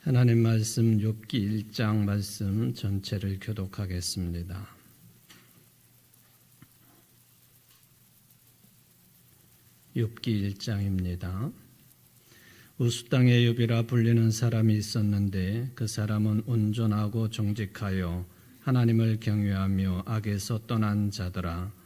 하나님 말씀 욥기 1장 말씀 전체를 교독하겠습니다. 욥기 1장입니다. 우스 땅의 욥이라 불리는 사람이 있었는데 그 사람은 온전하고 정직하여 하나님을 경외하며 악에서 떠난 자더라.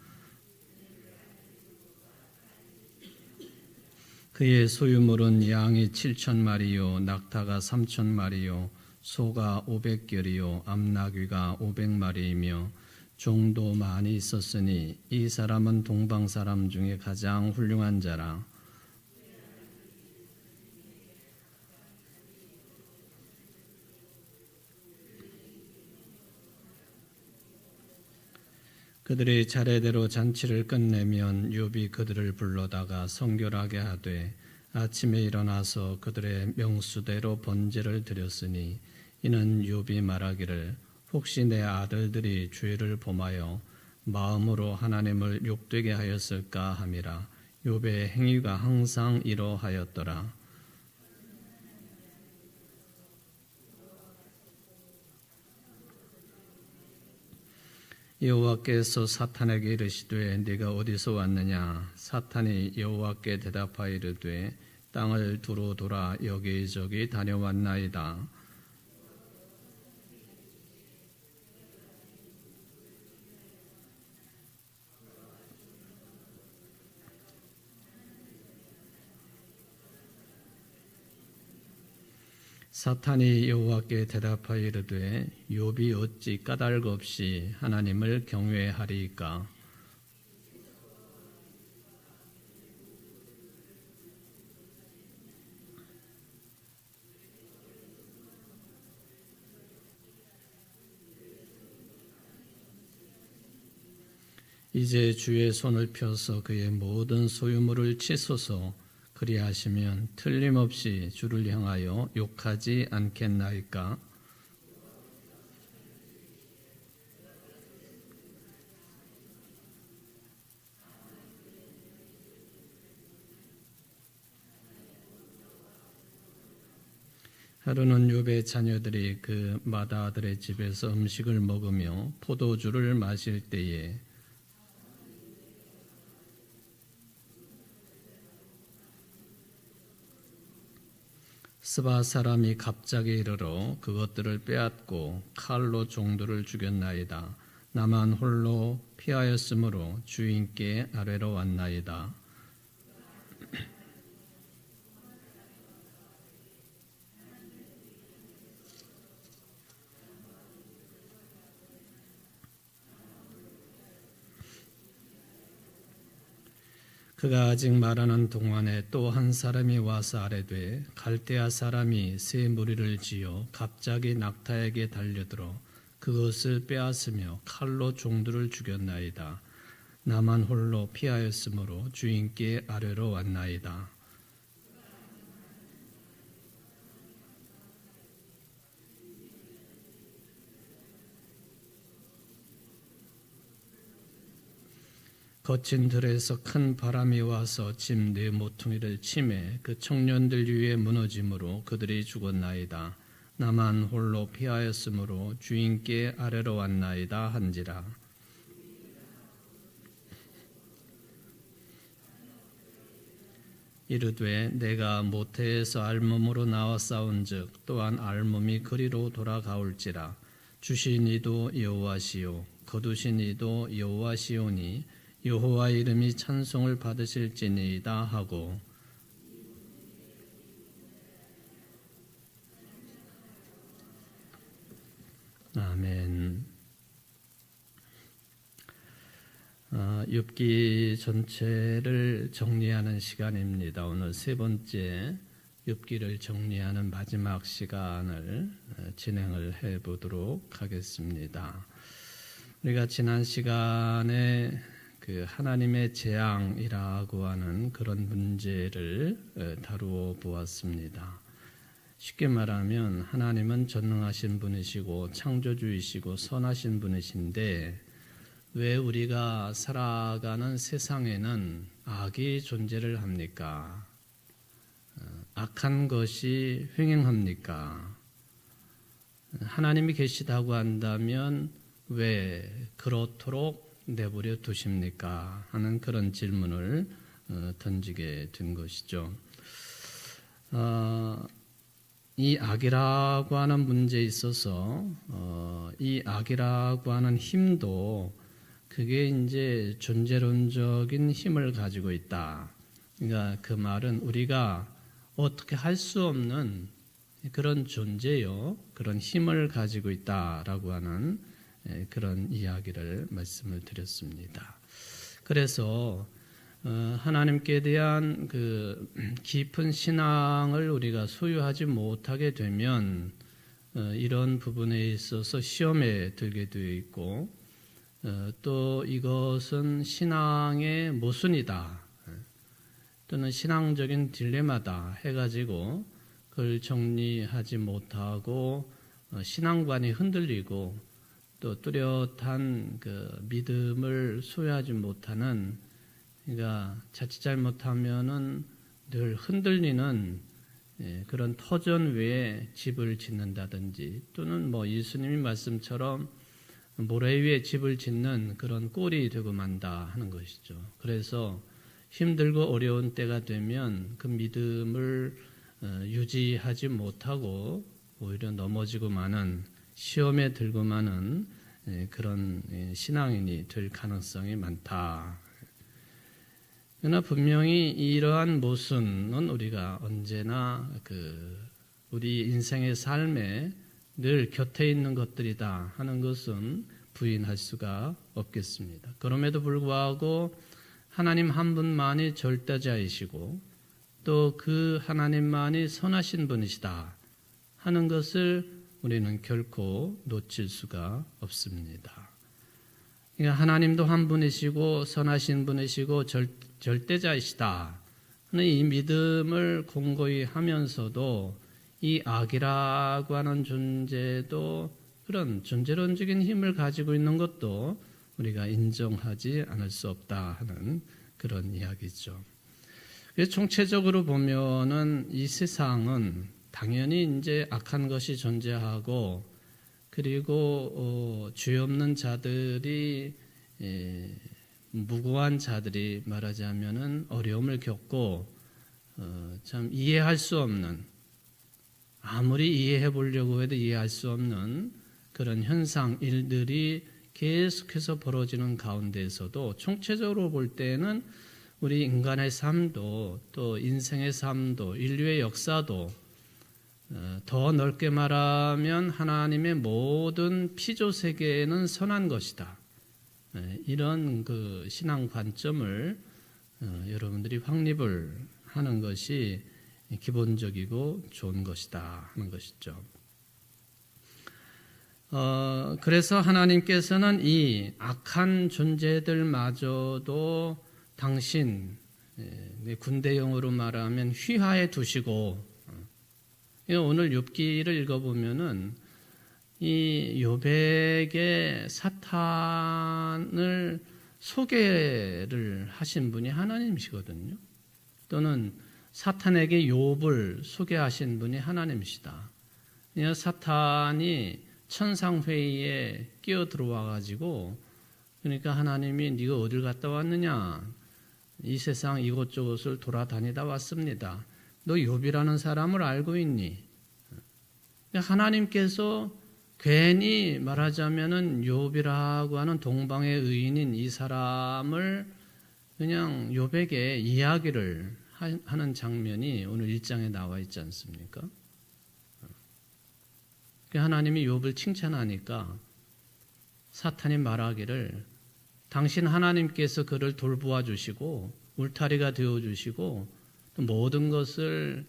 그의 소유물은 양이 7,000마리요 낙타가 3,000마리요 소가 500결이요 암나귀가 500마리이며 종도 많이 있었으니 이 사람은 동방 사람 중에 가장 훌륭한 자라. 그들이 차례대로 잔치를 끝내면 욥이 그들을 불러다가 성결하게 하되 아침에 일어나서 그들의 명수대로 번제를 드렸으니 이는 욥이 말하기를 혹시 내 아들들이 죄를 범하여 마음으로 하나님을 욕되게 하였을까 함이라. 욥의 행위가 항상 이러하였더라. 여호와께서 사탄에게 이르시되 네가 어디서 왔느냐? 사탄이 여호와께 대답하여 이르되 땅을 두루 돌아 여기저기 다녀왔나이다. 사탄이 여호와께 대답하여 이르되 욥이 어찌 까닭 없이 하나님을 경외하리이까? 이제 주의 손을 펴서 그의 모든 소유물을 치소서. 그리하시면 틀림없이 주를 향하여 욕하지 않겠나이까? 하루는 욥의 자녀들이 그 맏아들의 집에서 음식을 먹으며 포도주를 마실 때에 스바 사람이 갑자기 이르러 그것들을 빼앗고 칼로 종들을 죽였나이다. 나만 홀로 피하였으므로 주인께 아뢰러 왔나이다. 그가 아직 말하는 동안에 또 한 사람이 와서 아뢰되 갈대아 사람이 새 무리를 지어 갑자기 낙타에게 달려들어 그것을 빼앗으며 칼로 종들을 죽였나이다. 나만 홀로 피하였으므로 주인께 아뢰러 왔나이다. 거친 들에서 큰 바람이 와서 집 네 모퉁이를 치매 그 청년들 위에 무너짐으로 그들이 죽었나이다. 나만 홀로 피하였으므로 주인께 아뢰러 왔나이다 한지라. 이르되 내가 모태에서 알몸으로 나와 싸운즉 또한 알몸이 그리로 돌아가올지라. 주신 이도 여호와시요 거두신 이도 여호와시오니 여호와 이름이 찬송을 받으실지니이다 하고 아멘. 욥기 전체를 정리하는 시간입니다. 오늘 세 번째 욥기를 정리하는 마지막 시간을 진행을 해보도록 하겠습니다. 우리가 지난 시간에 그 하나님의 재앙이라고 하는 그런 문제를 다루어 보았습니다. 쉽게 말하면 하나님은 전능하신 분이시고 창조주이시고 선하신 분이신데 왜 우리가 살아가는 세상에는 악이 존재를 합니까? 악한 것이 횡행합니까? 하나님이 계시다고 한다면 왜 그렇도록 내버려 두십니까? 하는 그런 질문을 던지게 된 것이죠. 이 악이라고 하는 문제에 있어서 이 악이라고 하는 힘도 그게 이제 존재론적인 힘을 가지고 있다. 그러니까 그 말은 우리가 어떻게 할 수 없는 그런 존재요, 그런 힘을 가지고 있다라고 하는 그런 이야기를 말씀을 드렸습니다. 그래서 하나님께 대한 그 깊은 신앙을 우리가 소유하지 못하게 되면 이런 부분에 있어서 시험에 들게 되어 있고 또 이것은 신앙의 모순이다 또는 신앙적인 딜레마다 해가지고 그걸 정리하지 못하고 신앙관이 흔들리고 또 뚜렷한 그 믿음을 소유하지 못하는, 그러니까 자칫 잘못하면은 늘 흔들리는 그런 터전 위에 집을 짓는다든지 또는 뭐 예수님이 말씀처럼 모래 위에 집을 짓는 그런 꼴이 되고 만다 하는 것이죠. 그래서 힘들고 어려운 때가 되면 그 믿음을 유지하지 못하고 오히려 넘어지고 마는, 시험에 들고 마는 그런 신앙인이 될 가능성이 많다. 그러나 분명히 이러한 모순은 우리가 언제나 우리 인생의 삶에 늘 곁에 있는 것들이다 하는 것은 부인할 수가 없겠습니다. 그럼에도 불구하고 하나님 한 분만이 절대자이시고 또 그 하나님만이 선하신 분이시다 하는 것을 우리는 결코 놓칠 수가 없습니다. 그러니까 하나님도 한 분이시고 선하신 분이시고 절대자이시다 하는 이 믿음을 공고히 하면서도 이 악이라고 하는 존재도 그런 존재론적인 힘을 가지고 있는 것도 우리가 인정하지 않을 수 없다 하는 그런 이야기죠. 그래서 총체적으로 보면은 이 세상은 당연히 이제 악한 것이 존재하고 그리고 죄 없는 자들이 무고한 자들이 말하자면은 어려움을 겪고 참 이해할 수 없는, 아무리 이해해 보려고 해도 이해할 수 없는 그런 현상, 일들이 계속해서 벌어지는 가운데에서도 총체적으로 볼 때는 우리 인간의 삶도 또 인생의 삶도 인류의 역사도 더 넓게 말하면 하나님의 모든 피조 세계는 선한 것이다. 이런 그 신앙 관점을 여러분들이 확립을 하는 것이 기본적이고 좋은 것이다 하는 것이죠. 그래서 하나님께서는 이 악한 존재들마저도 당신, 군대용어로 말하면 휘하에 두시고, 오늘 욥기를 읽어보면은 이 욥에게 사탄을 소개를 하신 분이 하나님이시거든요. 또는 사탄에게 욥을 소개하신 분이 하나님이시다. 사탄이 천상회의에 끼어 들어와 가지고, 그러니까 하나님이 네가 어딜 갔다 왔느냐, 이 세상 이곳저곳을 돌아다니다 왔습니다. 너 욥이라는 사람을 알고 있니? 하나님께서 괜히 말하자면은 욥이라고 하는 동방의 의인인 이 사람을 그냥 욥에게 이야기를 하는 장면이 오늘 1장에 나와 있지 않습니까? 하나님이 욥을 칭찬하니까 사탄이 말하기를 당신 하나님께서 그를 돌보아 주시고 울타리가 되어 주시고 또 모든 것을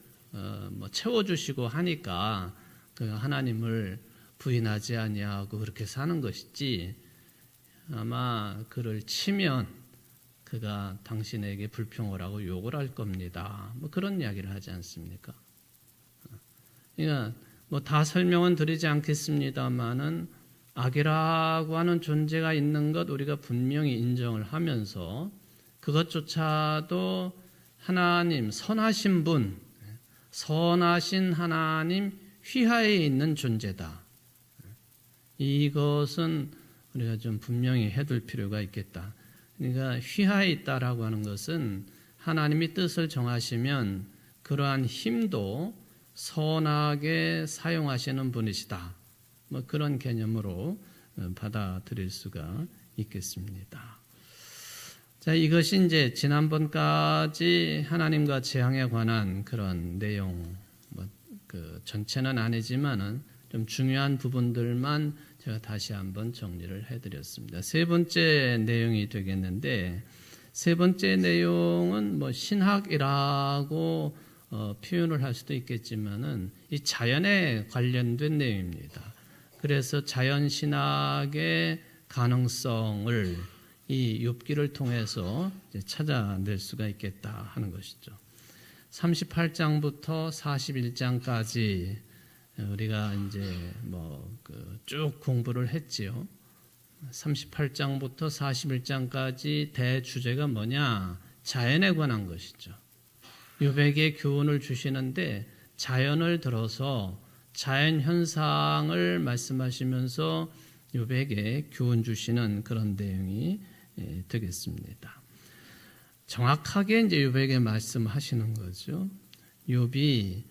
채워 주시고 하니까 그 하나님을 부인하지 아니하고 그렇게 사는 것이지, 아마 그를 치면 그가 당신에게 불평을 하고 욕을 할 겁니다. 뭐 그런 이야기를 하지 않습니까? 그러니까 뭐 다 설명은 드리지 않겠습니다만은 악이라고 하는 존재가 있는 것 우리가 분명히 인정을 하면서 그것조차도 하나님, 선하신 분, 선하신 하나님 휘하에 있는 존재다. 이것은 우리가 좀 분명히 해둘 필요가 있겠다. 그러니까 휘하에 있다라고 하는 것은 하나님이 뜻을 정하시면 그러한 힘도 선하게 사용하시는 분이시다. 뭐 그런 개념으로 받아들일 수가 있겠습니다. 자, 이것이 이제 지난번까지 하나님과 재앙에 관한 그런 내용, 그 전체는 아니지만은 좀 중요한 부분들만 제가 다시 한번 정리를 해드렸습니다. 세 번째 내용이 되겠는데, 세 번째 내용은 뭐 신학이라고 표현을 할 수도 있겠지만은 이 자연에 관련된 내용입니다. 그래서 자연신학의 가능성을 이 욥기를 통해서 찾아낼 수가 있겠다 하는 것이죠. 38장부터 41장까지 우리가 이제 쭉 공부를 했지요. 38장부터 41장까지 대주제가 뭐냐? 자연에 관한 것이죠. 욥에게 교훈을 주시는데 자연을 들어서 자연 현상을 말씀하시면서 욥에게 교훈 주시는 그런 내용이 되겠습니다. 정확하게 이제 욥에게 말씀하시는 거죠. 욥이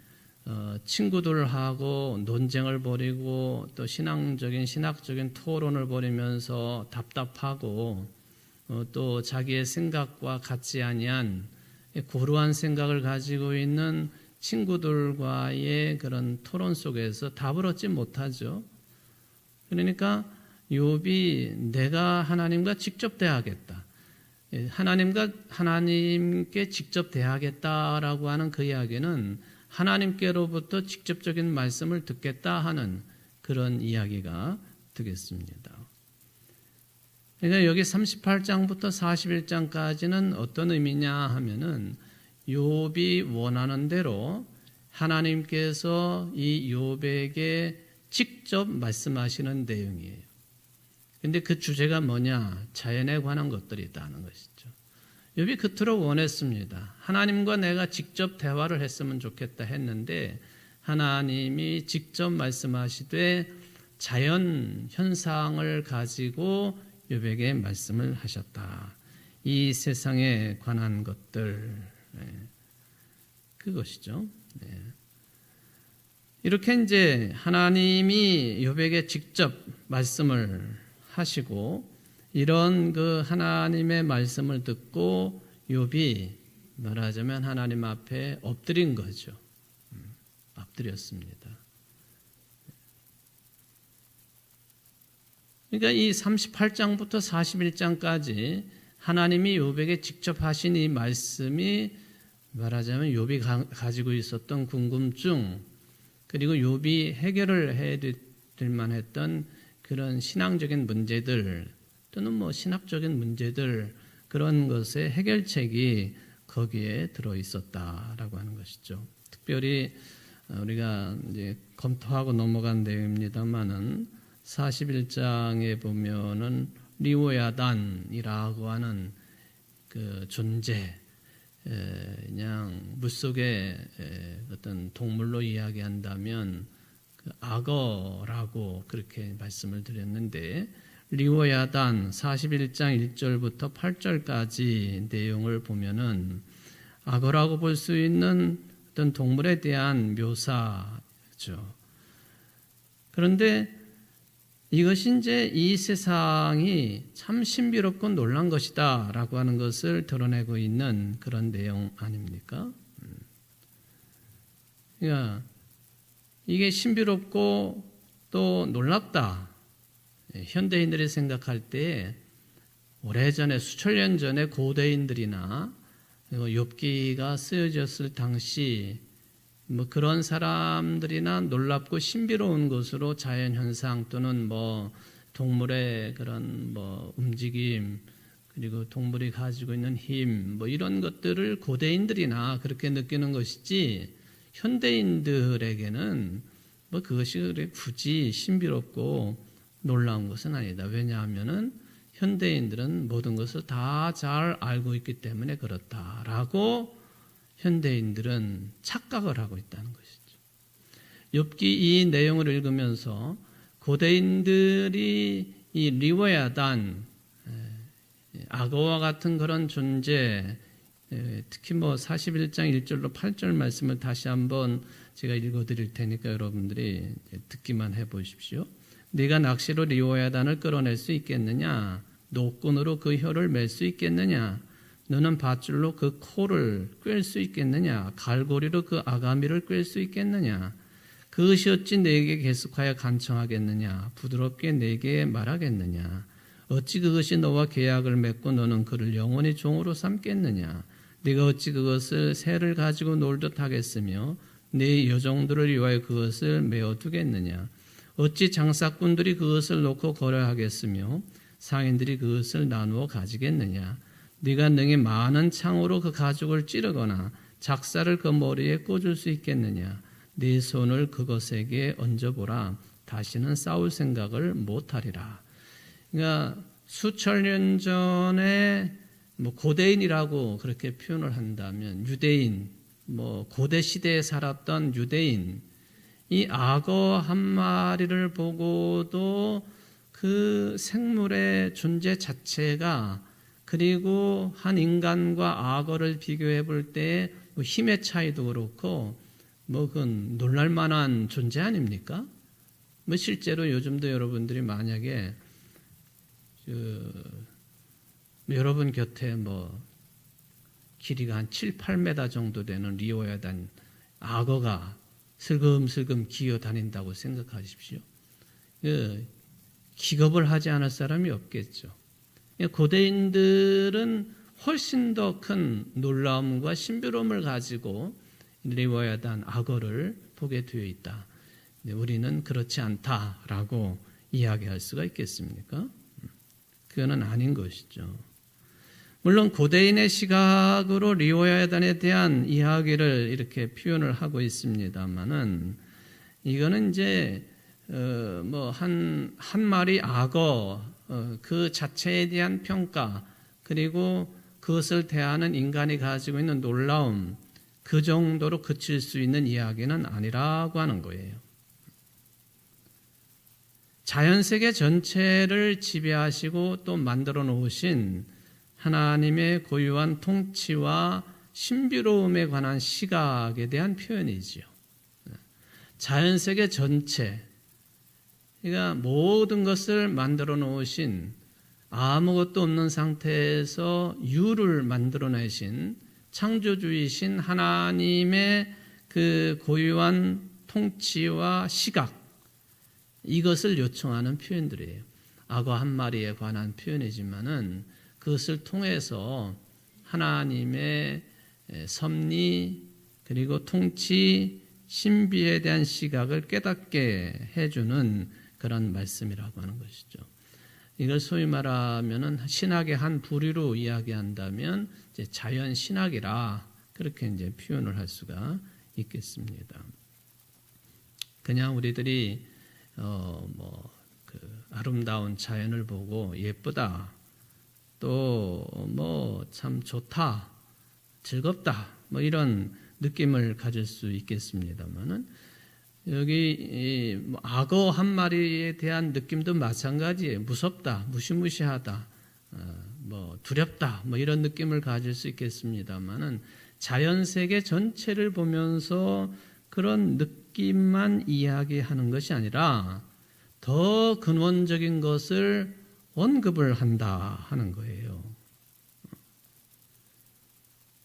친구들하고 논쟁을 벌이고 또 신학적인 토론을 벌이면서 답답하고 또 자기의 생각과 같지 아니한 고루한 생각을 가지고 있는 친구들과의 그런 토론 속에서 답을 얻지 못하죠. 그러니까 욥이 내가 하나님과 직접 대하겠다. 하나님께 직접 대하겠다라고 하는 그 이야기는 하나님께로부터 직접적인 말씀을 듣겠다 하는 그런 이야기가 되겠습니다. 그러니까 여기 38장부터 41장까지는 어떤 의미냐 하면은 욥이 원하는 대로 하나님께서 이 욥에게 직접 말씀하시는 내용이에요. 근데 그 주제가 뭐냐? 자연에 관한 것들이다는 것이죠. 욥이 그토록 원했습니다. 하나님과 내가 직접 대화를 했으면 좋겠다 했는데 하나님이 직접 말씀하시되 자연 현상을 가지고 욥에게 말씀을 하셨다. 이 세상에 관한 것들, 그것이죠. 이렇게 이제 하나님이 욥에게 직접 말씀을 하시고 이런 그 하나님의 말씀을 듣고 욥이 말하자면 하나님 앞에 엎드린 거죠. 엎드렸습니다. 그러니까 이 38장부터 41장까지 하나님이 욥에게 직접 하신 이 말씀이 말하자면 욥이 가지고 있었던 궁금증 그리고 욥이 해결을 해야 될 만했던 그런 신앙적인 문제들 또는 뭐 신학적인 문제들 그런 것의 해결책이 거기에 들어 있었다라고 하는 것이죠. 특별히 우리가 이제 검토하고 넘어간 내용입니다만은 41장에 보면은 리오야단이라고 하는 그 존재, 그냥 물속의 어떤 동물로 이야기한다면 그 악어라고 그렇게 말씀을 드렸는데 리오야단 41장 1절부터 8절까지 내용을 보면은 악어라고 볼 수 있는 어떤 동물에 대한 묘사죠. 그런데 이것이 이제 이 세상이 참 신비롭고 놀란 것이다 라고 하는 것을 드러내고 있는 그런 내용 아닙니까? 그러니까 이게 신비롭고 또 놀랍다. 현대인들이 생각할 때 오래전에 수천 년 전에 고대인들이나 욥기가 쓰여졌을 당시 뭐 그런 사람들이나 놀랍고 신비로운 것으로 자연 현상 또는 뭐 동물의 그런 뭐 움직임 그리고 동물이 가지고 있는 힘 뭐 이런 것들을 고대인들이나 그렇게 느끼는 것이지 현대인들에게는 뭐 그것이 굳이 신비롭고 놀라운 것은 아니다. 왜냐하면은 현대인들은 모든 것을 다 잘 알고 있기 때문에 그렇다라고 현대인들은 착각을 하고 있다는 것이죠. 욥기 이 내용을 읽으면서 고대인들이 이 리워야단, 악어와 같은 그런 존재, 특히 41장 1절로 8절 말씀을 다시 한번 제가 읽어드릴 테니까 여러분들이 듣기만 해보십시오. 네가 낚시로 리워야단을 끌어낼 수 있겠느냐? 노끈으로 그 혀를 맬 수 있겠느냐? 너는 밧줄로 그 코를 꿰 수 있겠느냐? 갈고리로 그 아가미를 꿰 수 있겠느냐? 그것이 어찌 내게 계속하여 간청하겠느냐? 부드럽게 내게 말하겠느냐? 어찌 그것이 너와 계약을 맺고 너는 그를 영원히 종으로 삼겠느냐? 네가 어찌 그것을 새를 가지고 놀듯 하겠으며 네 여종들을 위하여 그것을 메어두겠느냐? 어찌 장사꾼들이 그것을 놓고 거래하겠으며 상인들이 그것을 나누어 가지겠느냐? 네가 능히 많은 창으로 그 가죽을 찌르거나 작사를 그 머리에 꽂을 수 있겠느냐? 네 손을 그것에게 얹어보라. 다시는 싸울 생각을 못하리라. 그러니까 수천 년 전에 고대인이라고 그렇게 표현을 한다면 유대인, 고대 시대에 살았던 유대인, 이 악어 한 마리를 보고도 그 생물의 존재 자체가, 그리고 한 인간과 악어를 비교해 볼 때 힘의 차이도 그렇고 그건 놀랄만한 존재 아닙니까? 실제로 요즘도 여러분들이 만약에 여러분 곁에 길이가 한 7, 8m 정도 되는 리워야단 악어가 슬금슬금 기어 다닌다고 생각하십시오. 기겁을 하지 않을 사람이 없겠죠. 고대인들은 훨씬 더 큰 놀라움과 신비로움을 가지고 리워야단 악어를 보게 되어 있다. 우리는 그렇지 않다라고 이야기할 수가 있겠습니까? 그거는 아닌 것이죠. 물론 고대인의 시각으로 리워야단에 대한 이야기를 이렇게 표현을 하고 있습니다만은 이거는 이제 한 마리 악어 그 자체에 대한 평가, 그리고 그것을 대하는 인간이 가지고 있는 놀라움, 그 정도로 그칠 수 있는 이야기는 아니라고 하는 거예요. 자연세계 전체를 지배하시고 또 만들어 놓으신 하나님의 고유한 통치와 신비로움에 관한 시각에 대한 표현이지요. 자연세계 전체, 그러니까 모든 것을 만들어 놓으신, 아무것도 없는 상태에서 유를 만들어내신 창조주이신 하나님의 그 고유한 통치와 시각, 이것을 요청하는 표현들이에요. 악어 한 마리에 관한 표현이지만은 그것을 통해서 하나님의 섭리, 그리고 통치, 신비에 대한 시각을 깨닫게 해주는 그런 말씀이라고 하는 것이죠. 이걸 소위 말하면은 신학의 한 부류로 이야기한다면 이제 자연 신학이라 그렇게 이제 표현을 할 수가 있겠습니다. 그냥 우리들이 그 아름다운 자연을 보고 예쁘다, 또 참 좋다, 즐겁다, 이런 느낌을 가질 수 있겠습니다만은 여기 악어 한 마리에 대한 느낌도 마찬가지예요. 무섭다, 무시무시하다, 두렵다, 이런 느낌을 가질 수 있겠습니다만은 자연 세계 전체를 보면서 그런 느낌만 이야기하는 것이 아니라 더 근원적인 것을 언급을 한다 하는 거예요.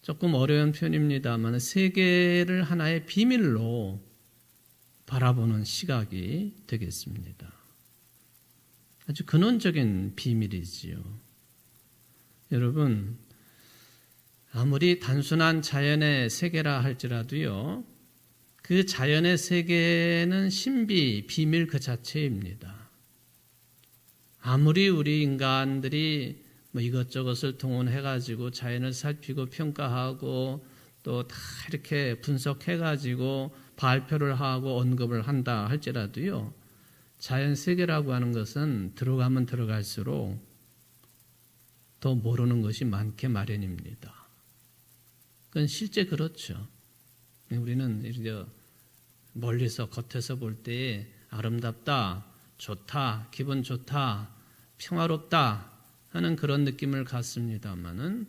조금 어려운 표현입니다만 세계를 하나의 비밀로 바라보는 시각이 되겠습니다. 아주 근원적인 비밀이지요. 여러분, 아무리 단순한 자연의 세계라 할지라도요, 그 자연의 세계는 신비, 비밀 그 자체입니다. 아무리 우리 인간들이 이것저것을 동원해가지고 자연을 살피고 평가하고 또 다 이렇게 분석해가지고 발표를 하고 언급을 한다 할지라도요, 자연 세계라고 하는 것은 들어가면 들어갈수록 더 모르는 것이 많게 마련입니다. 그건 실제 그렇죠. 우리는 이렇게 멀리서 겉에서 볼 때 아름답다, 좋다, 기분 좋다, 평화롭다 하는 그런 느낌을 갖습니다마는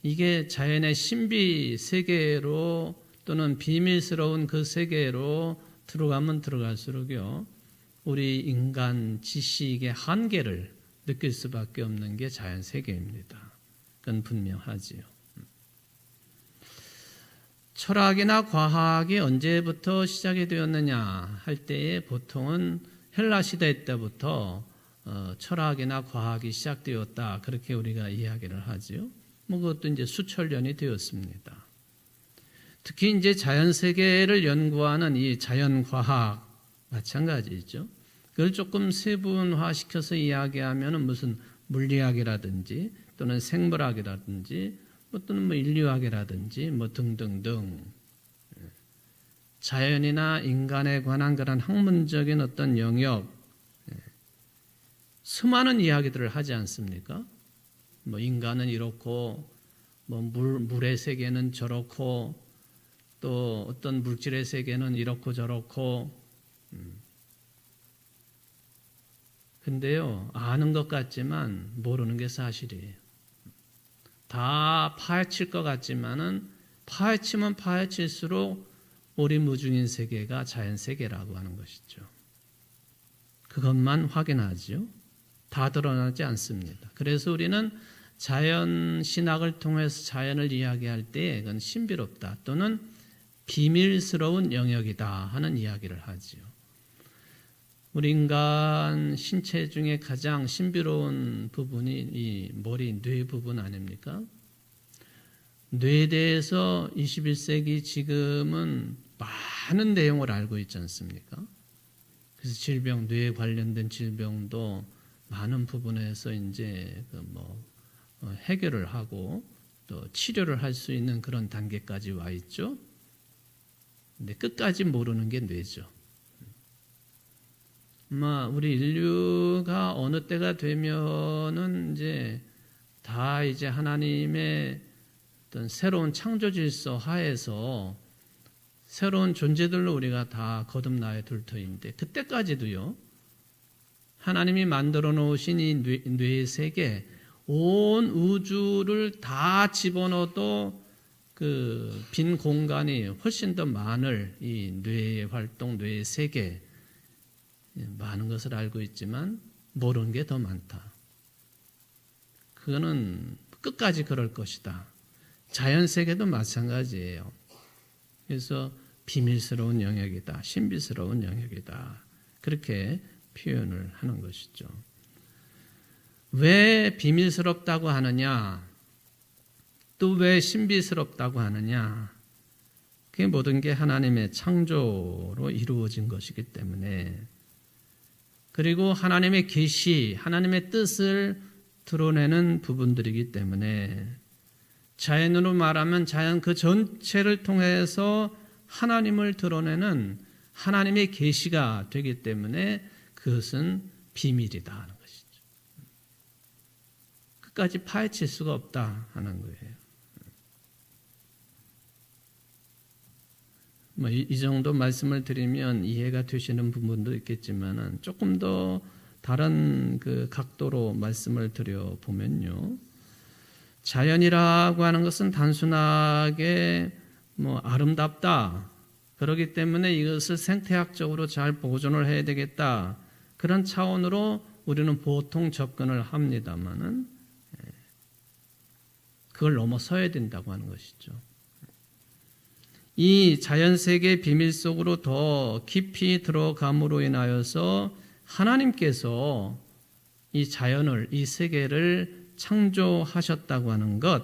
이게 자연의 신비 세계로 또는 비밀스러운 그 세계로 들어가면 들어갈수록요, 우리 인간 지식의 한계를 느낄 수밖에 없는 게 자연 세계입니다. 그건 분명하지요. 철학이나 과학이 언제부터 시작이 되었느냐 할 때에 보통은 헬라 시대 때부터 철학이나 과학이 시작되었다, 그렇게 우리가 이야기를 하지요. 그것도 이제 수천 년이 되었습니다. 특히 이제 자연 세계를 연구하는 이 자연 과학 마찬가지죠. 그걸 조금 세분화시켜서 이야기하면은 무슨 물리학이라든지 또는 생물학이라든지 또는 인류학이라든지 등등등 자연이나 인간에 관한 그런 학문적인 어떤 영역, 수많은 이야기들을 하지 않습니까? 인간은 이렇고, 물의 세계는 저렇고, 또 어떤 물질의 세계는 이렇고 저렇고. 근데요, 아는 것 같지만 모르는 게 사실이에요. 다 파헤칠 것 같지만은 파헤치면 파헤칠수록 오리무중인 세계가 자연 세계라고 하는 것이죠. 그것만 확인하지요. 다 드러나지 않습니다. 그래서 우리는 자연 신학을 통해서 자연을 이야기할 때 그건 신비롭다 또는 비밀스러운 영역이다 하는 이야기를 하지요. 우리 인간 신체 중에 가장 신비로운 부분이 이 머리, 뇌 부분 아닙니까? 뇌에 대해서 21세기 지금은 많은 내용을 알고 있지 않습니까? 그래서 질병, 뇌에 관련된 질병도 많은 부분에서 이제 해결을 하고 또 치료를 할 수 있는 그런 단계까지 와 있죠. 근데 끝까지 모르는 게 뇌죠. 우리 인류가 어느 때가 되면은 이제 다 이제 하나님의 어떤 새로운 창조 질서 하에서 새로운 존재들로 우리가 다 거듭나야 될 터인데, 그때까지도요, 하나님이 만들어 놓으신 이 뇌의 세계, 온 우주를 다 집어넣어도 그 빈 공간이 훨씬 더 많을 이 뇌의 활동, 뇌의 세계, 많은 것을 알고 있지만 모르는 게 더 많다. 그거는 끝까지 그럴 것이다. 자연 세계도 마찬가지예요. 그래서 비밀스러운 영역이다, 신비스러운 영역이다, 그렇게 표현을 하는 것이죠. 왜 비밀스럽다고 하느냐, 또 왜 신비스럽다고 하느냐, 그게 모든 게 하나님의 창조로 이루어진 것이기 때문에, 그리고 하나님의 계시, 하나님의 뜻을 드러내는 부분들이기 때문에, 자연으로 말하면 자연 그 전체를 통해서 하나님을 드러내는 하나님의 계시가 되기 때문에 그것은 비밀이다 하는 것이죠. 끝까지 파헤칠 수가 없다 하는 거예요. 이 정도 말씀을 드리면 이해가 되시는 부분도 있겠지만은 조금 더 다른 그 각도로 말씀을 드려 보면요. 자연이라고 하는 것은 단순하게 아름답다, 그렇기 때문에 이것을 생태학적으로 잘 보존을 해야 되겠다, 그런 차원으로 우리는 보통 접근을 합니다만은 그걸 넘어서야 된다고 하는 것이죠. 이 자연세계 비밀 속으로 더 깊이 들어감으로 인하여서 하나님께서 이 자연을, 이 세계를 창조하셨다고 하는 것,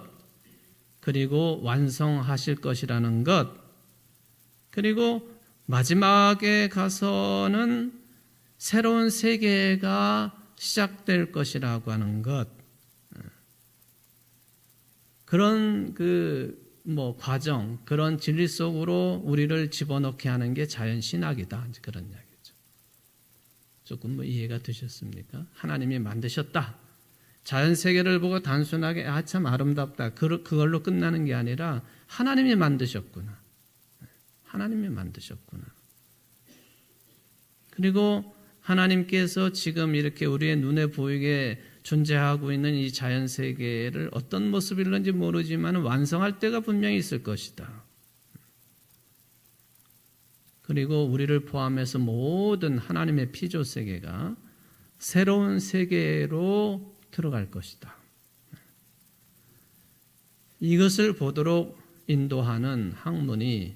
그리고 완성하실 것이라는 것, 그리고 마지막에 가서는 새로운 세계가 시작될 것이라고 하는 것, 그런 과정, 그런 진리 속으로 우리를 집어넣게 하는 게 자연신학이다, 그런 이야기죠. 조금 이해가 되셨습니까? 하나님이 만드셨다. 자연세계를 보고 단순하게 참 아름답다, 그걸로 끝나는 게 아니라 하나님이 만드셨구나. 하나님이 만드셨구나. 그리고 하나님께서 지금 이렇게 우리의 눈에 보이게 존재하고 있는 이 자연 세계를 어떤 모습일는지 모르지만 완성할 때가 분명히 있을 것이다. 그리고 우리를 포함해서 모든 하나님의 피조 세계가 새로운 세계로 들어갈 것이다. 이것을 보도록 인도하는 학문이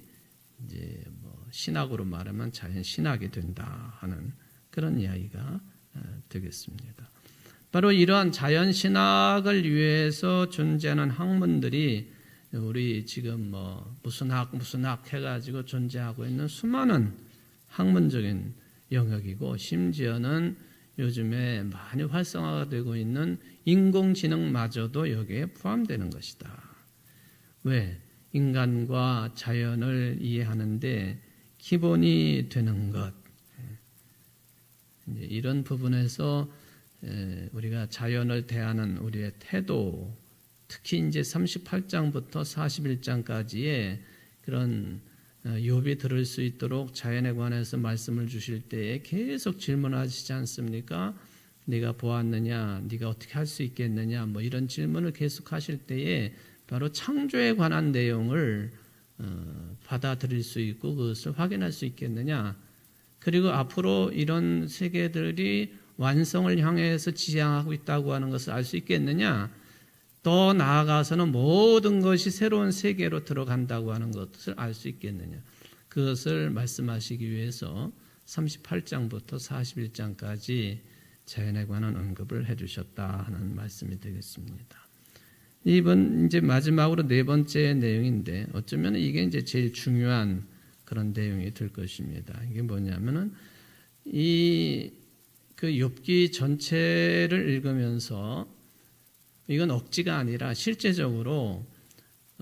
이제 신학으로 말하면 자연 신학이 된다 하는 그런 이야기가 되겠습니다. 바로 이러한 자연 신학을 위해서 존재하는 학문들이 우리 지금 무슨 학 해가지고 존재하고 있는 수많은 학문적인 영역이고, 심지어는 요즘에 많이 활성화가 되고 있는 인공지능마저도 여기에 포함되는 것이다. 왜? 인간과 자연을 이해하는데 기본이 되는 것. 이런 부분에서 우리가 자연을 대하는 우리의 태도, 특히 이제 38장부터 41장까지의 그런 욥이 들을 수 있도록 자연에 관해서 말씀을 주실 때에 계속 질문하시지 않습니까? 네가 보았느냐? 네가 어떻게 할 수 있겠느냐? 이런 질문을 계속 하실 때에 바로 창조에 관한 내용을 받아들일 수 있고 그것을 확인할 수 있겠느냐? 그리고 앞으로 이런 세계들이 완성을 향해서 지향하고 있다고 하는 것을 알 수 있겠느냐? 더 나아가서는 모든 것이 새로운 세계로 들어간다고 하는 것을 알 수 있겠느냐? 그것을 말씀하시기 위해서 38장부터 41장까지 자연에 관한 언급을 해주셨다 하는 말씀이 되겠습니다. 이번 이제 마지막으로 네 번째 내용인데, 어쩌면 이게 이제 제일 중요한 그런 내용이 될 것입니다. 이게 뭐냐면은 그 욥기 전체를 읽으면서 이건 억지가 아니라 실제적으로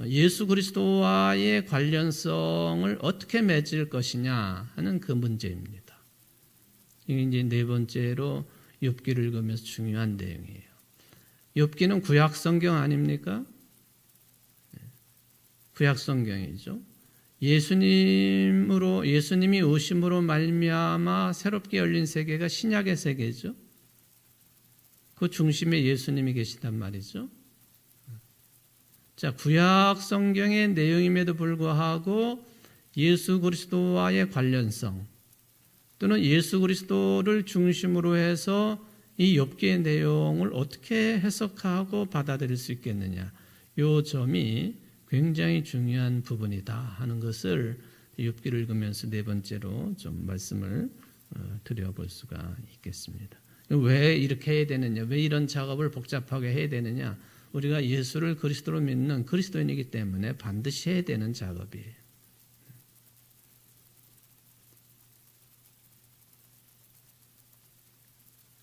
예수 그리스도와의 관련성을 어떻게 맺을 것이냐 하는 그 문제입니다. 이게 이제 네 번째로 욥기를 읽으면서 중요한 내용이에요. 욥기는 구약 성경 아닙니까? 구약 성경이죠. 예수님이 오심으로 말미암아 새롭게 열린 세계가 신약의 세계죠. 그 중심에 예수님이 계시단 말이죠. 자, 구약 성경의 내용임에도 불구하고 예수 그리스도와의 관련성, 또는 예수 그리스도를 중심으로 해서 이 욥기의 내용을 어떻게 해석하고 받아들일 수 있겠느냐, 이 점이 굉장히 중요한 부분이다 하는 것을 욥기를 읽으면서 네 번째로 좀 말씀을 드려볼 수가 있겠습니다. 왜 이렇게 해야 되느냐, 왜 이런 작업을 복잡하게 해야 되느냐, 우리가 예수를 그리스도로 믿는 그리스도인이기 때문에 반드시 해야 되는 작업이에요.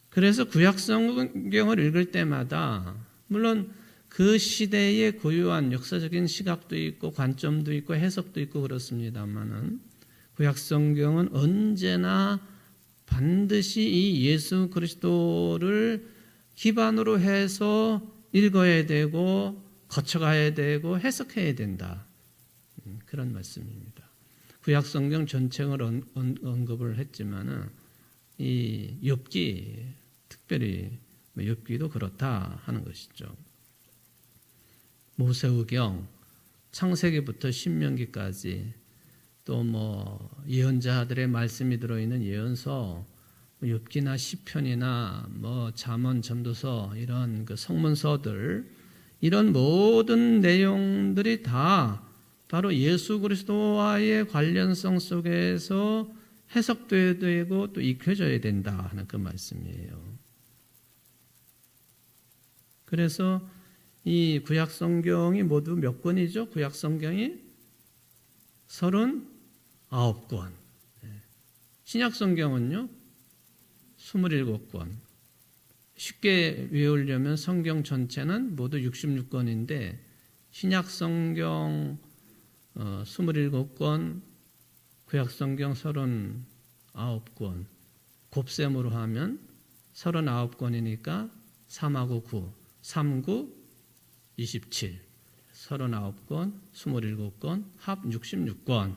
그래서 구약 성경을 읽을 때마다 물론 그 시대의 고유한 역사적인 시각도 있고 관점도 있고 해석도 있고 그렇습니다만은 구약 성경은 언제나 반드시 이 예수 그리스도를 기반으로 해서 읽어야 되고 거쳐가야 되고 해석해야 된다. 그런 말씀입니다. 구약 성경 전체를 언급을 했지만은 이 욥기, 특별히 욥기도 그렇다 하는 것이죠. 모세우경, 창세기부터 신명기까지, 또 예언자들의 말씀이 들어있는 예언서, 욥기나 시편이나 잠언, 전도서, 이런 그 성문서들, 이런 모든 내용들이 다 바로 예수 그리스도와의 관련성 속에서 해석돼야 되고 또 익혀져야 된다 하는 그 말씀이에요. 그래서 이 구약 성경이 모두 몇 권이죠? 구약 성경이 39권. 신약 성경은요? 27권. 쉽게 외우려면 성경 전체는 모두 66권인데 신약 성경 27권, 구약 성경 39권, 곱셈으로 하면 39권이니까 3하고 9, 39, 27, 39권, 27권, 합 66권.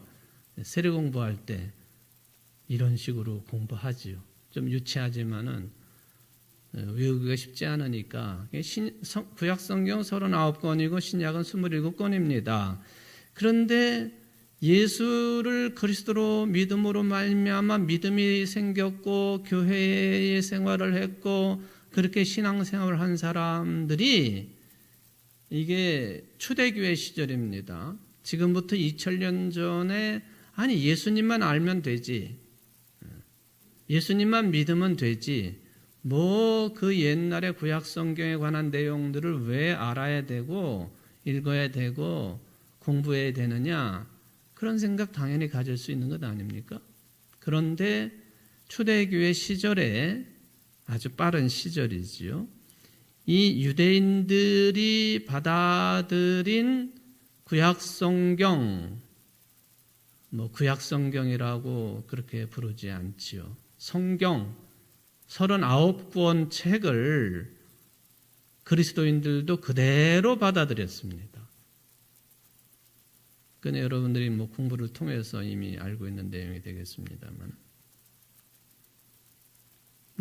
세례 공부할 때 이런 식으로 공부하지요. 좀 유치하지만은 외우기가 쉽지 않으니까 구약 성경 39권이고 신약은 27권입니다. 그런데 예수를 그리스도로 믿음으로 말미암아 믿음이 생겼고 교회의 생활을 했고 그렇게 신앙생활을 한 사람들이 이게 초대교회 시절입니다. 지금부터 2000년 전에 아니 예수님만 알면 되지, 예수님만 믿으면 되지, 뭐 그 옛날의 구약 성경에 관한 내용들을 왜 알아야 되고 읽어야 되고 공부해야 되느냐, 그런 생각 당연히 가질 수 있는 것 아닙니까? 그런데 초대교회 시절에 아주 빠른 시절이지요. 이 유대인들이 받아들인 구약성경, 구약성경이라고 그렇게 부르지 않지요. 성경 39권 책을 그리스도인들도 그대로 받아들였습니다. 그건 여러분들이 공부를 통해서 이미 알고 있는 내용이 되겠습니다만.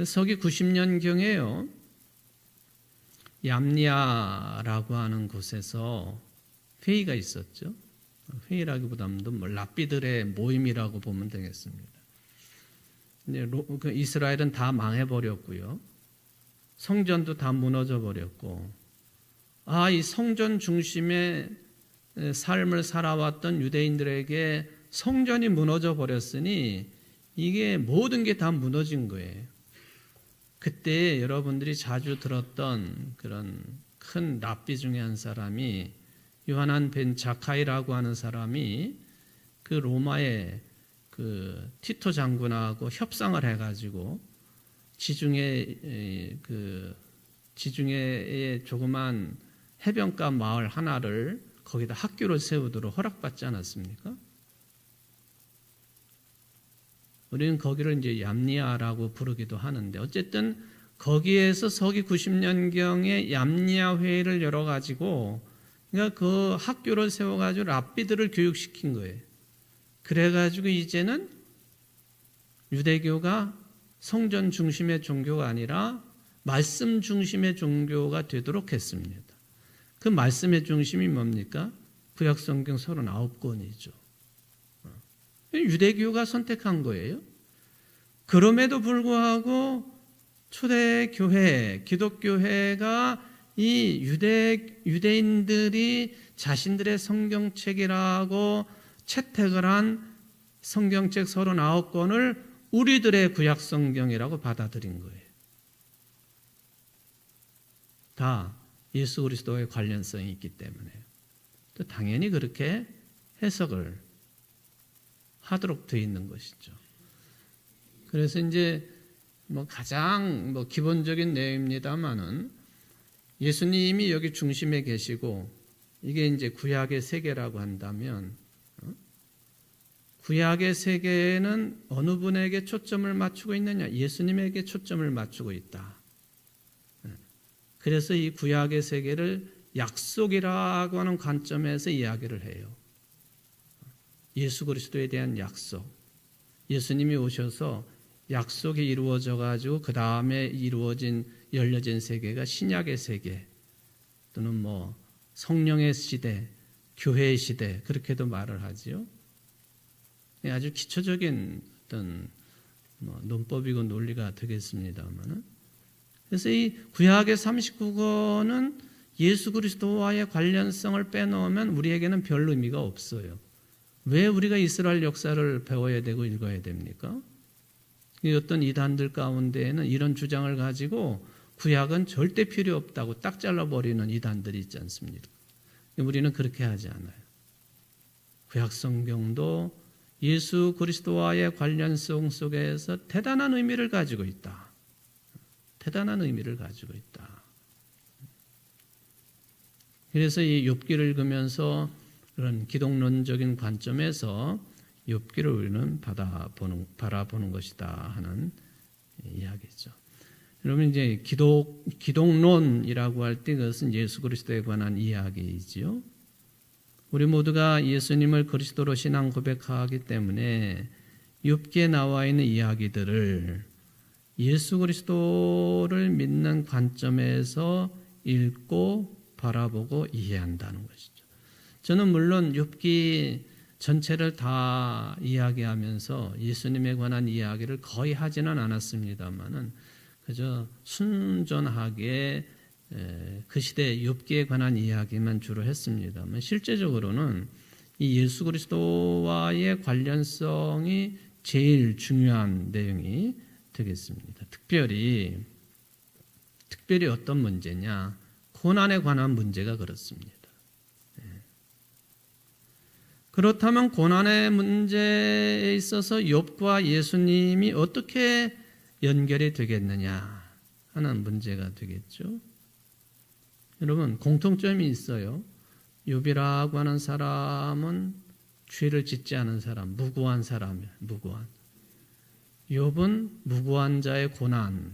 서기 90년경에요. 얌니아라고 하는 곳에서 회의가 있었죠. 회의라기보다는 랍비들의 모임이라고 보면 되겠습니다. 이스라엘은 다 망해버렸고요. 성전도 다 무너져 버렸고, 이 성전 중심의 삶을 살아왔던 유대인들에게 성전이 무너져 버렸으니 이게 모든 게 다 무너진 거예요. 그때 여러분들이 자주 들었던 그런 큰 랍비 중에 한 사람이 요하난 벤 자카이라고 하는 사람이 그 로마의 그 티토 장군하고 협상을 해가지고 지중해의 조그만 해변가 마을 하나를 거기다 학교를 세우도록 허락받지 않았습니까? 우리는 거기를 이제 얌니아라고 부르기도 하는데, 어쨌든 거기에서 서기 90년경에 얌니아 회의를 열어가지고, 그러니까 그 학교를 세워가지고 랍비들을 교육시킨 거예요. 그래가지고 이제는 유대교가 성전 중심의 종교가 아니라 말씀 중심의 종교가 되도록 했습니다. 그 말씀의 중심이 뭡니까? 구약성경 39권이죠. 유대교가 선택한 거예요. 그럼에도 불구하고 초대교회, 기독교회가 이 유대인들이 자신들의 성경책이라고 채택을 한 성경책 39권을 우리들의 구약성경이라고 받아들인 거예요. 다 예수 그리스도의 관련성이 있기 때문에 또 당연히 그렇게 해석을 하도록 되어 있는 것이죠. 그래서 이제 가장 기본적인 내용입니다만은 예수님이 여기 중심에 계시고 이게 이제 구약의 세계라고 한다면 구약의 세계에는 어느 분에게 초점을 맞추고 있느냐? 예수님에게 초점을 맞추고 있다. 그래서 이 구약의 세계를 약속이라고 하는 관점에서 이야기를 해요. 예수 그리스도에 대한 약속. 예수님이 오셔서 약속이 이루어져 가지고 그 다음에 열려진 세계가 신약의 세계 또는 성령의 시대, 교회의 시대 그렇게도 말을 하지요. 아주 기초적인 어떤 논법이고 논리가 되겠습니다만은, 그래서 이 구약의 39권은 예수 그리스도와의 관련성을 빼놓으면 우리에게는 별 의미가 없어요. 왜 우리가 이스라엘 역사를 배워야 되고 읽어야 됩니까? 어떤 이단들 가운데에는 이런 주장을 가지고 구약은 절대 필요 없다고 딱 잘라버리는 이단들이 있지 않습니까? 우리는 그렇게 하지 않아요. 구약 성경도 예수 그리스도와의 관련성 속에서 대단한 의미를 가지고 있다. 대단한 의미를 가지고 있다. 그래서 이 욥기를 읽으면서 그런 기독론적인 관점에서 욥기를 우리는 바라보는 것이다 하는 이야기죠. 여러분 이제 기독론이라고 할 때 그것은 예수 그리스도에 관한 이야기이지요. 우리 모두가 예수님을 그리스도로 신앙 고백하기 때문에 욥기에 나와 있는 이야기들을 예수 그리스도를 믿는 관점에서 읽고 바라보고 이해한다는 것이죠. 저는 물론 욥기 전체를 다 이야기하면서 예수님에 관한 이야기를 거의 하지는 않았습니다만은 그저 순전하게 그 시대 욥기에 관한 이야기만 주로 했습니다만 실제적으로는 이 예수 그리스도와의 관련성이 제일 중요한 내용이 되겠습니다. 특별히 어떤 문제냐? 고난에 관한 문제가 그렇습니다. 그렇다면 고난의 문제에 있어서 욥과 예수님이 어떻게 연결이 되겠느냐 하는 문제가 되겠죠. 여러분 공통점이 있어요. 욥이라고 하는 사람은 죄를 짓지 않은 사람, 무고한 사람이에요. 무고한. 욥은 무고한 자의 고난.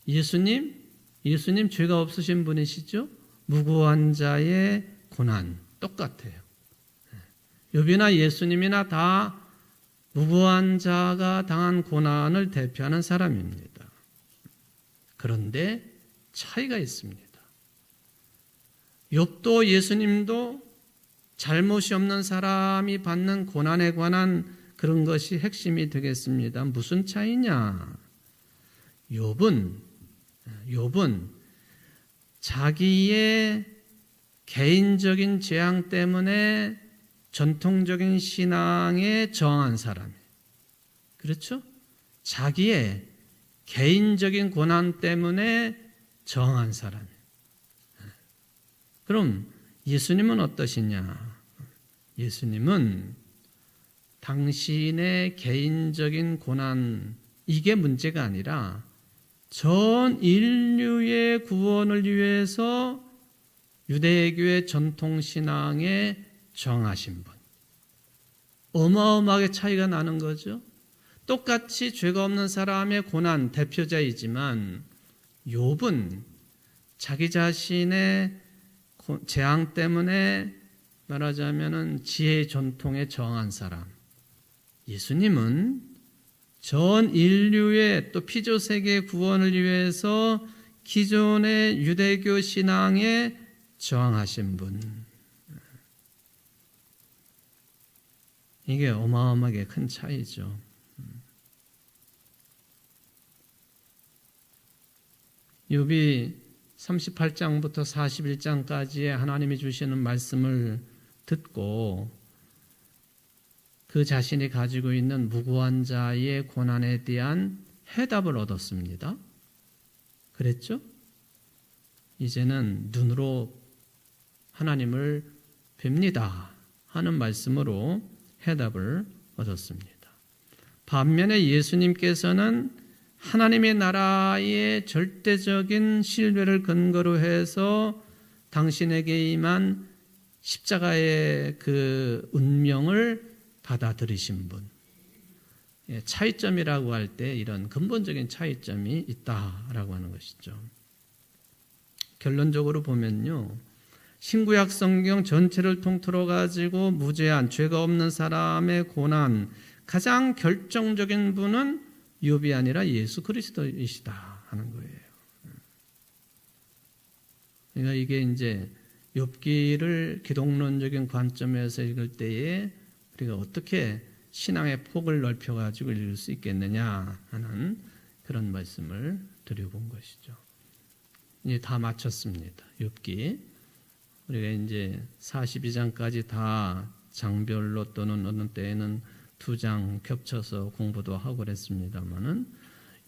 예수님 죄가 없으신 분이시죠? 무고한 자의 고난 똑같아요. 욥이나 예수님이나 다 무고한 자가 당한 고난을 대표하는 사람입니다. 그런데 차이가 있습니다. 욥도 예수님도 잘못이 없는 사람이 받는 고난에 관한 그런 것이 핵심이 되겠습니다. 무슨 차이냐? 욥은 자기의 개인적인 재앙 때문에 전통적인 신앙에 저항한 사람이에요. 그렇죠? 자기의 개인적인 고난 때문에 저항한 사람이에요. 그럼 예수님은 어떠시냐? 예수님은 당신의 개인적인 고난, 이게 문제가 아니라 전 인류의 구원을 위해서 유대교의 전통신앙에 정하신 분. 어마어마하게 차이가 나는 거죠. 똑같이 죄가 없는 사람의 고난 대표자이지만 욥은 자기 자신의 재앙 때문에 말하자면 지혜의 전통에 정한 사람. 예수님은 전 인류의 또 피조세계의 구원을 위해서 기존의 유대교 신앙에 저항하신 분. 이게 어마어마하게 큰 차이죠. 욥이 38장부터 41장까지의 하나님이 주시는 말씀을 듣고 그 자신이 가지고 있는 무고한 자의 고난에 대한 해답을 얻었습니다. 그랬죠? 이제는 눈으로 하나님을 뵙니다 하는 말씀으로 해답을 얻었습니다. 반면에 예수님께서는 하나님의 나라의 절대적인 신뢰를 근거로 해서 당신에게 임한 십자가의 그 운명을 받아들이신 분. 차이점이라고 할 때 이런 근본적인 차이점이 있다라고 하는 것이죠. 결론적으로 보면요. 신구약 성경 전체를 통틀어 가지고 무죄한 죄가 없는 사람의 고난, 가장 결정적인 분은 욥이 아니라 예수 그리스도이시다 하는 거예요. 그러니까 이게 이제 욥기를 기독론적인 관점에서 읽을 때에 우리가 어떻게 신앙의 폭을 넓혀 가지고 읽을 수 있겠느냐 하는 그런 말씀을 드려본 것이죠. 이제 다 마쳤습니다. 욥기. 우리가 이제 42장까지 다 장별로 또는 어느 때에는 2장 겹쳐서 공부도 하고 그랬습니다만은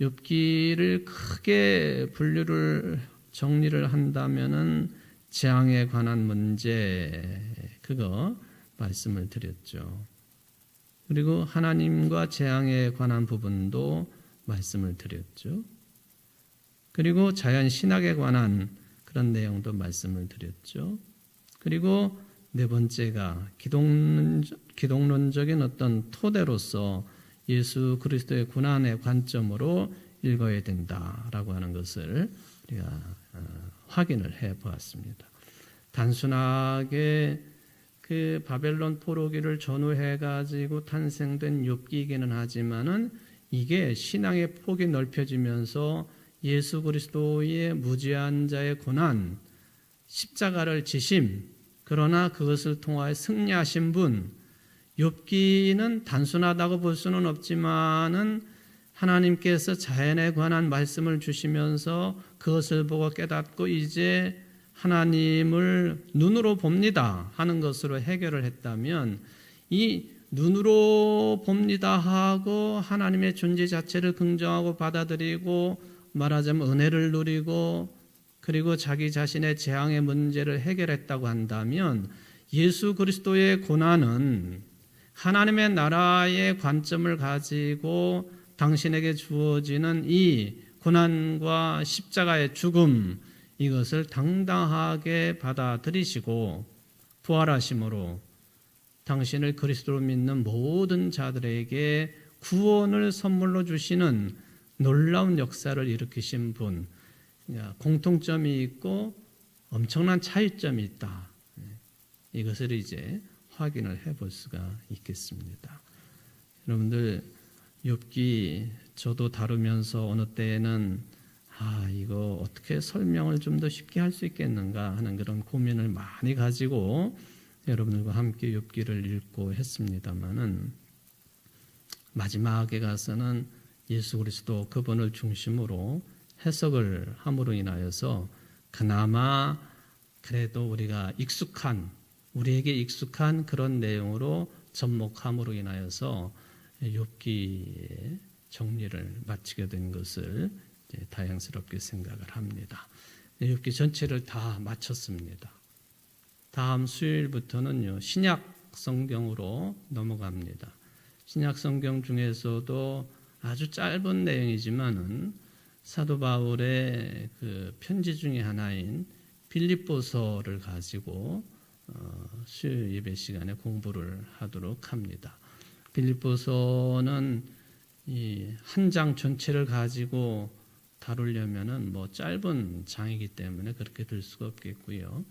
욥기를 크게 분류를 정리를 한다면은 재앙에 관한 문제 그거 말씀을 드렸죠. 그리고 하나님과 재앙에 관한 부분도 말씀을 드렸죠. 그리고 자연 신학에 관한 그런 내용도 말씀을 드렸죠. 그리고 네 번째가 기독론적인 어떤 토대로서 예수 그리스도의 고난의 관점으로 읽어야 된다라고 하는 것을 우리가 확인을 해 보았습니다. 단순하게 그 바벨론 포로기를 전후해 가지고 탄생된 욥기이기는 하지만은 이게 신앙의 폭이 넓혀지면서 예수 그리스도의 무죄한 자의 고난, 십자가를 지심, 그러나 그것을 통하여 승리하신 분, 욥기는 단순하다고 볼 수는 없지만은 하나님께서 자연에 관한 말씀을 주시면서 그것을 보고 깨닫고 이제 하나님을 눈으로 봅니다 하는 것으로 해결을 했다면, 이 눈으로 봅니다 하고 하나님의 존재 자체를 긍정하고 받아들이고 말하자면 은혜를 누리고 그리고 자기 자신의 재앙의 문제를 해결했다고 한다면, 예수 그리스도의 고난은 하나님의 나라의 관점을 가지고 당신에게 주어지는 이 고난과 십자가의 죽음, 이것을 당당하게 받아들이시고 부활하심으로 당신을 그리스도로 믿는 모든 자들에게 구원을 선물로 주시는 놀라운 역사를 일으키신 분, 공통점이 있고 엄청난 차이점이 있다. 이것을 이제 확인을 해볼 수가 있겠습니다. 여러분들, 욥기 저도 다루면서 어느 때에는 이거 어떻게 설명을 좀 더 쉽게 할 수 있겠는가 하는 그런 고민을 많이 가지고 여러분들과 함께 욥기를 읽고 했습니다마는, 마지막에 가서는 예수 그리스도 그분을 중심으로 해석을 함으로 인하여서 그나마 그래도 우리에게 익숙한 그런 내용으로 접목함으로 인하여서 욥기의 정리를 마치게 된 것을 다행스럽게 생각을 합니다. 욥기 전체를 다 마쳤습니다. 다음 수요일부터는요, 신약 성경으로 넘어갑니다. 신약 성경 중에서도 아주 짧은 내용이지만은 사도 바울의 그 편지 중에 하나인 빌립보서를 가지고 수요일 예배 시간에 공부를 하도록 합니다. 빌립보서는 이 한 장 전체를 가지고 다루려면은 짧은 장이기 때문에 그렇게 들 수가 없겠고요.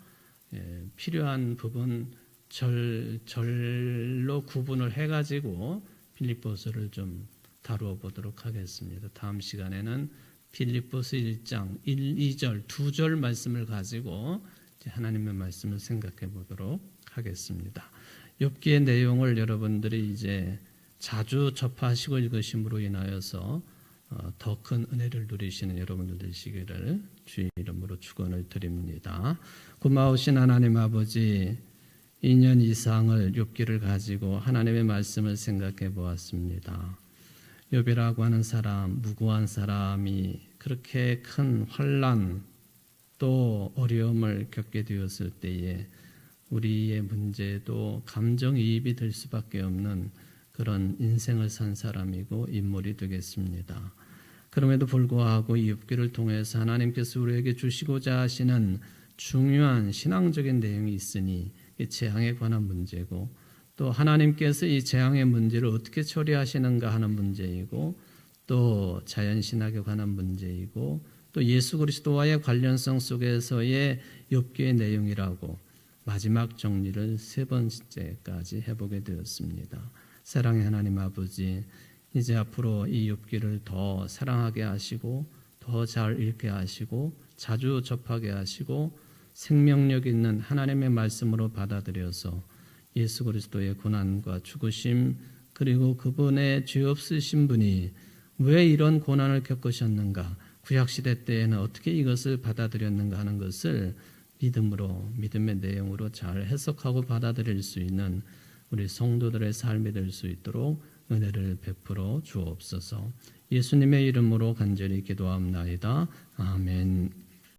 필요한 부분 절로 구분을 해가지고 빌립보서를 좀 다루어 보도록 하겠습니다. 다음 시간에는 빌립보서 1장 1, 2절, 2절 말씀을 가지고 하나님의 말씀을 생각해 보도록 하겠습니다. 욥기의 내용을 여러분들이 이제 자주 접하시고 읽으심으로 인하여서 더 큰 은혜를 누리시는 여러분들 되시기를 주의 이름으로 축원을 드립니다. 고마우신 하나님 아버지, 2년 이상을 욥기를 가지고 하나님의 말씀을 생각해 보았습니다. 욥이라고 하는 사람, 무고한 사람이 그렇게 큰 환난 또 어려움을 겪게 되었을 때에 우리의 문제도 감정이입이 될 수밖에 없는 그런 인생을 산 사람이고 인물이 되겠습니다. 그럼에도 불구하고 이 욥기를 통해서 하나님께서 우리에게 주시고자 하시는 중요한 신앙적인 내용이 있으니 이 재앙에 관한 문제고, 또 하나님께서 이 재앙의 문제를 어떻게 처리하시는가 하는 문제이고, 또 자연신학에 관한 문제이고, 또 예수 그리스도와의 관련성 속에서의 욥기의 내용이라고 마지막 정리를 세 번째까지 해보게 되었습니다. 사랑의 하나님 아버지, 이제 앞으로 이 욥기를 더 사랑하게 하시고 더 잘 읽게 하시고 자주 접하게 하시고 생명력 있는 하나님의 말씀으로 받아들여서 예수 그리스도의 고난과 죽으심, 그리고 그분의 죄 없으신 분이 왜 이런 고난을 겪으셨는가, 구약시대 때에는 어떻게 이것을 받아들였는가 하는 것을 믿음의 내용으로 잘 해석하고 받아들일 수 있는 우리 성도들의 삶이 될 수 있도록 은혜를 베풀어 주옵소서. 예수님의 이름으로 간절히 기도합나이다. 아멘.